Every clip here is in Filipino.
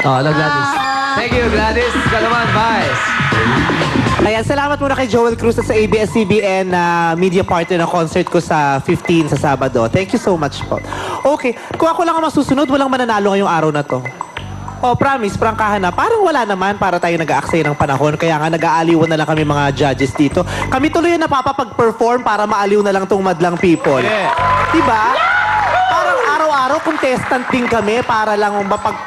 Oh, hello, Gladys. Thank you, Gladys. Kalaman, Vice. Ayan, salamat muna kay Joel Cruz at sa ABS-CBN na media partner ng concert ko sa 15 sa Sabado. Thank you so much po. Okay, kung ako lang ang masusunod, walang mananalo ngayong araw na to. Oh, promise, prangkahan na. Parang wala naman para tayo nag-aaksaya ng panahon. Kaya nga nag-aaliwan na lang kami mga judges dito. Kami tuloy yung napapapag-perform para maaliw na lang tong madlang people. Yeah. Diba? Parang araw-araw contestant din kami para lang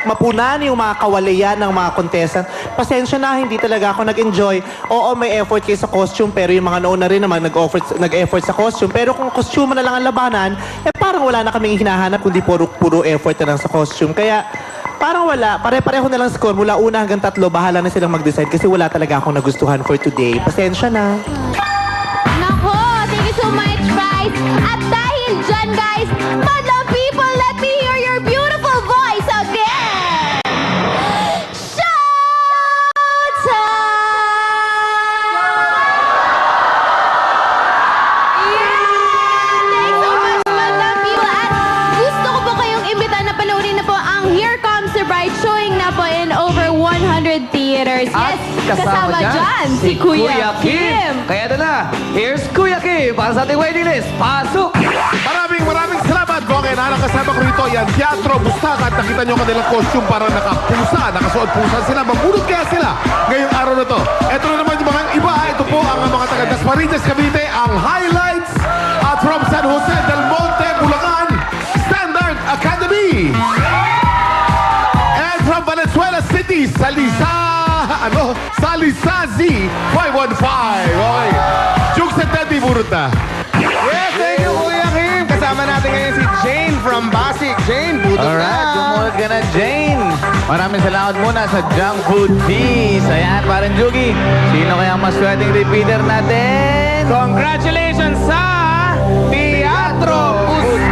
mapunan yung mga kawalayan ng mga contestant. Pasensya na, hindi talaga ako nag-enjoy. Oo, may effort kayo sa costume, pero yung mga nauna rin naman nag-effort sa costume. Pero kung costume na lang ang labanan, eh parang wala na kaming hinahanap kundi puro effort na lang sa costume. Kaya parang wala. Pare-pareho na lang score. Mula una hanggang 3, bahala na silang mag-decide kasi wala talaga akong nagustuhan for today. Pasensya na. Nako, thank you so much, Vice. At dahil dyan, guys, madlang people, let me hear your beautiful voice again. Showtime! Yeah! Thanks so much, madlang people. At gusto ko po kayong imbita na panoorin na po ang Here Comes the Bride showing na po in over 100 theaters. At Yes, kasama dyan si Kuya Kim. Kaya ito na, here's Kuya Kim para sa ating waiting list. Pasok! Maraming salamat po. Kaya nalang kasama ko rito yan, Teatro Bustaka. At nakita nyo kanilang costume para nakapusa, nakasuot pusa sila. Magbunod kaya sila ngayong araw na to. Ito na naman yung mga iba. Ito po ang mga taga Dasmariñas, Cavite, ang highlights at from San Jose del Monte, Bulacan, Standard Academy. And from Valenzuela City, Salisazi 515. Okay. Jukes and Teddy, burot na. Yes, thank you, Kuya Kim. Kasama natin ngayon si Jane from Basic. Jane, buto Alright, sumunod ka na, Jane. Maraming salamat muna sa Junk Food Cheese. Ayan, parang Jugi. Sino kaya ang maswerteng repeater natin? Congratulations sa Teatro Bustaka!